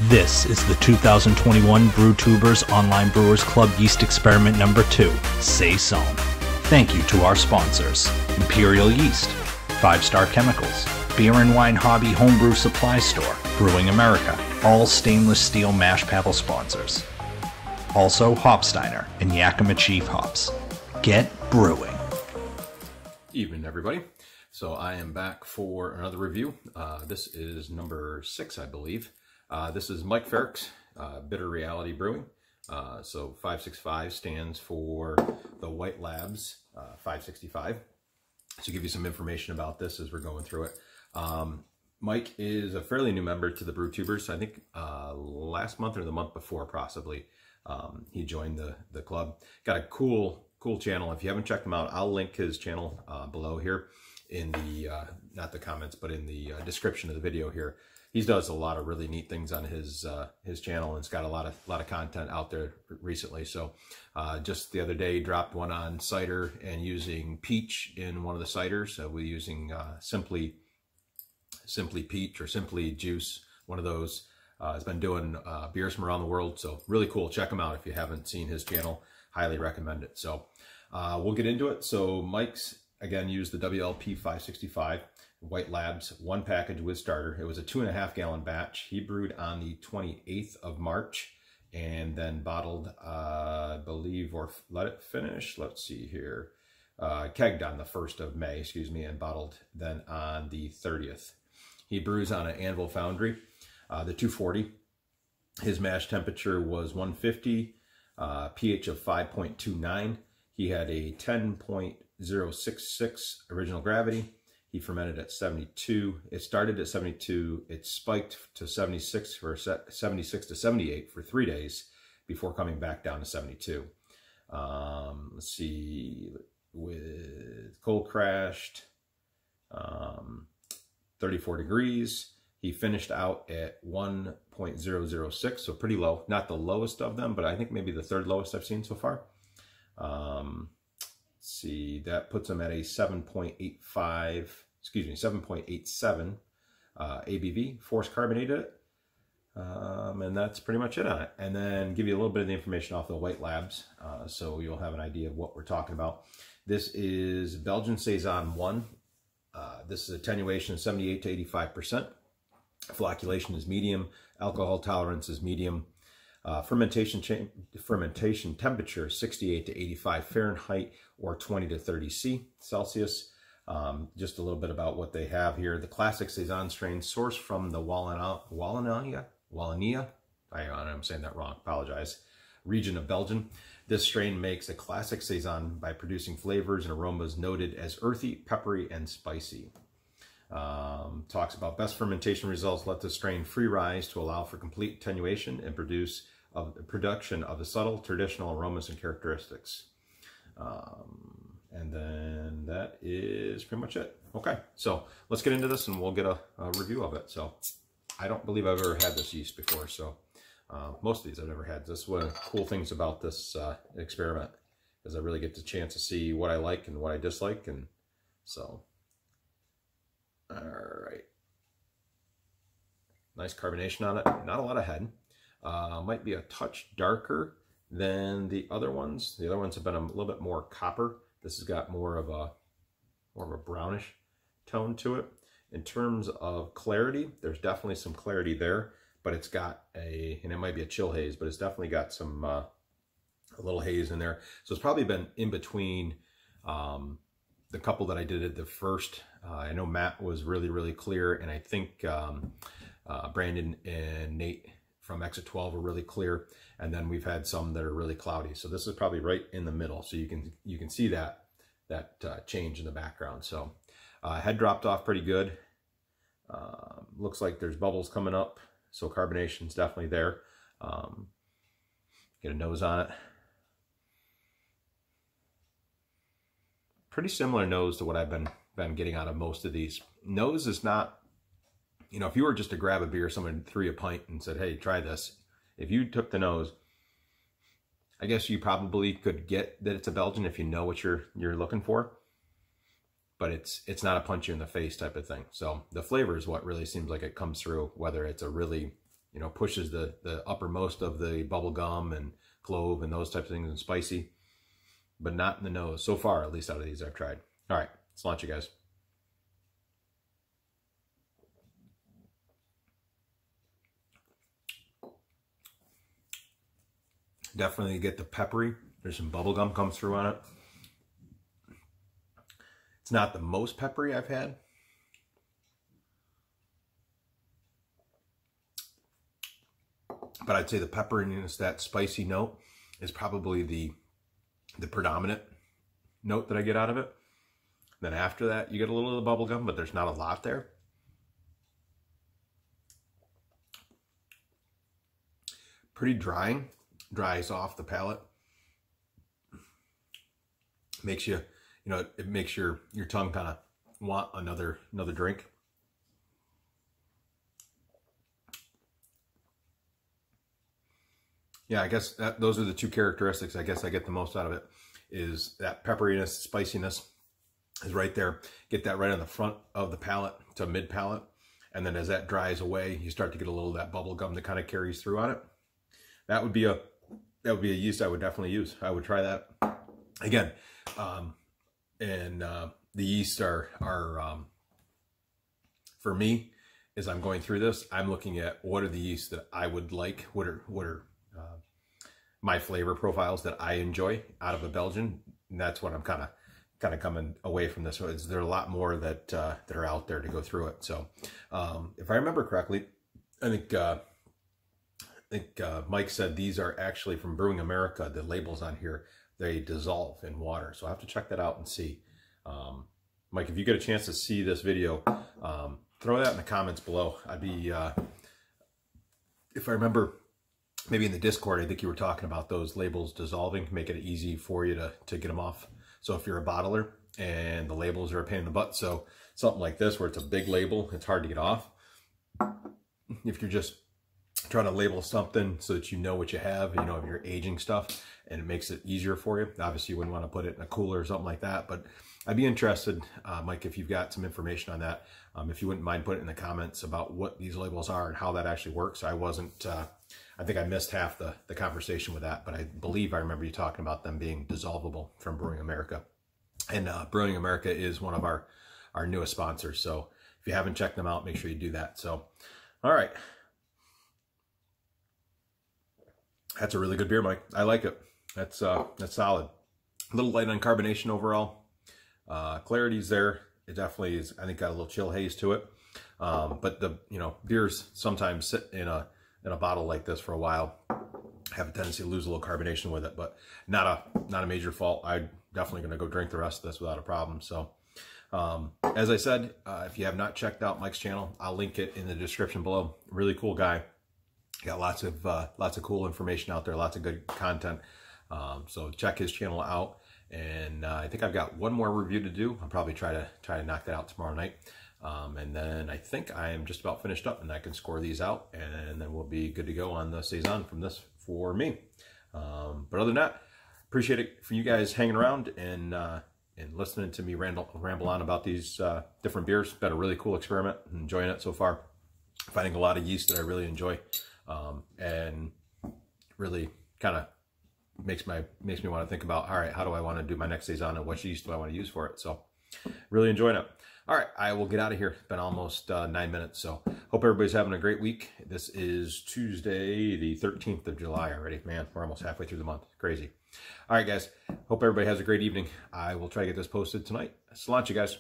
This is the 2021 Brewtubers Online Brewers Club Yeast Experiment number 2, Saison. Thank you to our sponsors, Imperial Yeast, 5 Star Chemicals, Beer and Wine Hobby Homebrew Supply Store, Brewing America, all stainless steel mash paddle sponsors. Also Hopsteiner and Yakima Chief Hops. Get brewing. Evening, everybody. So I am back for another review. This is number 6, I believe. This is Mike Ferrick's Bitter Reality Brewing. So 565 stands for the White Labs 565. To give you some information about this as we're going through it. Mike is a fairly new member to the Brewtubers. I think last month or the month before, possibly, he joined the club. Got a cool channel. If you haven't checked him out, I'll link his channel below here in the, not the comments, but in the description of the video here. He does a lot of really neat things on his channel, and it's got a lot of content out there recently. So just the other day, he dropped one on cider and using peach in one of the ciders. We're using Simply Peach or Simply Juice, one of those. Has been doing beers from around the world, so really cool. Check him out if you haven't seen his channel. Highly recommend it. So we'll get into it. So Mike's, again, used the WLP 565. White Labs, 1 package with starter. It was a 2.5 gallon batch. He brewed on the 28th of March and then bottled, I believe, or let it finish. Let's see here. Kegged on the 1st of May, excuse me, and bottled then on the 30th. He brews on an Anvil Foundry, the 240. His mash temperature was 150, pH of 5.29. He had a 10.066 original gravity. He fermented at 72. It started at 72. It spiked to 76 to 78 for 3 days before coming back down to 72. Let's see, with cold crashed, 34 degrees. He finished out at 1.006, so pretty low. Not the lowest of them, but I think maybe the 3rd lowest I've seen so far. See, that puts him at a 7.87 ABV, forced carbonated it. And that's pretty much it on it. And then give you a little bit of the information off the White Labs, so you'll have an idea of what we're talking about. This is Belgian Saison I. This is attenuation of 78 to 85%. Flocculation is medium. Alcohol tolerance is medium. Fermentation temperature 68 to 85 Fahrenheit or 20 to 30 Celsius. Just a little bit about what they have here. The classic Saison strain sourced from the Wallonia, I'm saying that wrong, apologize, region of Belgium. This strain makes a classic Saison by producing flavors and aromas noted as earthy, peppery, and spicy. Talks about best fermentation results let the strain free rise to allow for complete attenuation and production of the subtle traditional aromas and characteristics. And then that is pretty much it. Okay, so let's get into this and we'll get a review of it. So I don't believe I've ever had this yeast before, so most of these I've never had. This is one of the cool things about this experiment, is I really get the chance to see what I like and what I dislike, and so. All right, nice carbonation on it. Not a lot of head. Might be a touch darker than the other ones. The other ones have been a little bit more copper. This has got more of a brownish tone to it. In terms of clarity, there's definitely some clarity there, but it's got and it might be a chill haze, but it's definitely got some a little haze in there. So it's probably been in between the couple that I did at the first. I know Matt was really clear, and I think Brandon and Nate from Exit 12 are really clear, and then we've had some that are really cloudy. So this is probably right in the middle, so you can see that change in the background. So head dropped off pretty good. Looks like there's bubbles coming up, so carbonation's definitely there. Get a nose on it. Pretty similar nose to what I've been getting out of most of these. Nose is not, you know, if you were just to grab a beer, someone threw you a pint and said, hey, try this. If you took the nose, I guess you probably could get that it's a Belgian if you know what you're looking for. but it's not a punch you in the face type of thing. So the flavor is what really seems like it comes through, whether it's a really you know, pushes the uppermost of the bubble gum and clove and those types of things, and spicy, but not in the nose so far, at least out of these I've tried. All right, let's launch it, guys. Definitely get the peppery. There's some bubble gum comes through on it. It's not the most peppery I've had. But I'd say the pepperiness, that spicy note, is probably the predominant note that I get out of it. Then after that, you get a little of the bubble gum, but there's not a lot there. Pretty drying. Dries off the palate. Makes you, you know, it makes your tongue kind of want another drink. Yeah, I guess those are the two characteristics I guess I get the most out of it, is that pepperiness, spiciness is right there. Get that right on the front of the palate to mid palate. And then as that dries away, you start to get a little of that bubble gum that kind of carries through on it. That would be a yeast I would definitely use. I would try that again. The yeast are for me, as I'm going through this, I'm looking at what are the yeasts that I would like. What are my flavor profiles that I enjoy out of a Belgian, and that's what I'm kind of coming away from this. So there are a lot more that are out there to go through it. So if I remember correctly, I think Mike said these are actually from Brewing America. The labels on here, they dissolve in water. So I have to check that out and see. Mike, if you get a chance to see this video, throw that in the comments below. I'd be, if I remember, maybe in the Discord, I think you were talking about those labels dissolving, make it easy for you to get them off. So if you're a bottler and the labels are a pain in the butt, so something like this where it's a big label, it's hard to get off. If you're just trying to label something so that you know what you have, you know, if you're aging stuff, and it makes it easier for you. Obviously, you wouldn't want to put it in a cooler or something like that, but I'd be interested, Mike, if you've got some information on that. If you wouldn't mind putting it in the comments about what these labels are and how that actually works. I wasn't, I think I missed half the conversation with that, but I believe I remember you talking about them being dissolvable from Brewing America. And Brewing America is one of our newest sponsors. So if you haven't checked them out, make sure you do that. So, all right. That's a really good beer, Mike. I like it. That's solid. A little light on carbonation overall. Clarity's there. It definitely is. I think got a little chill haze to it. But the beers sometimes sit in a bottle like this for a while, have a tendency to lose a little carbonation with it, but not a major fault. I'm definitely going to go drink the rest of this without a problem. So, as I said, if you have not checked out Mike's channel, I'll link it in the description below. Really cool guy. Got lots of cool information out there, lots of good content. So check his channel out. And I think I've got one more review to do. I'll probably try to knock that out tomorrow night. And then I think I am just about finished up, and I can score these out, and then we'll be good to go on the Saison from this for me. But other than that, appreciate it for you guys hanging around and listening to me ramble on about these different beers. Been a really cool experiment. Enjoying it so far. Finding a lot of yeast that I really enjoy, and really kind of makes me want to think about, all right, how do I want to do my next Saison and what yeast do I want to use for it? So really enjoying it. All right, I will get out of here. It's been almost 9 minutes, so hope everybody's having a great week. This is Tuesday, the 13th of July already. Man, we're almost halfway through the month. Crazy. All right, guys. Hope everybody has a great evening. I will try to get this posted tonight. Salute you guys.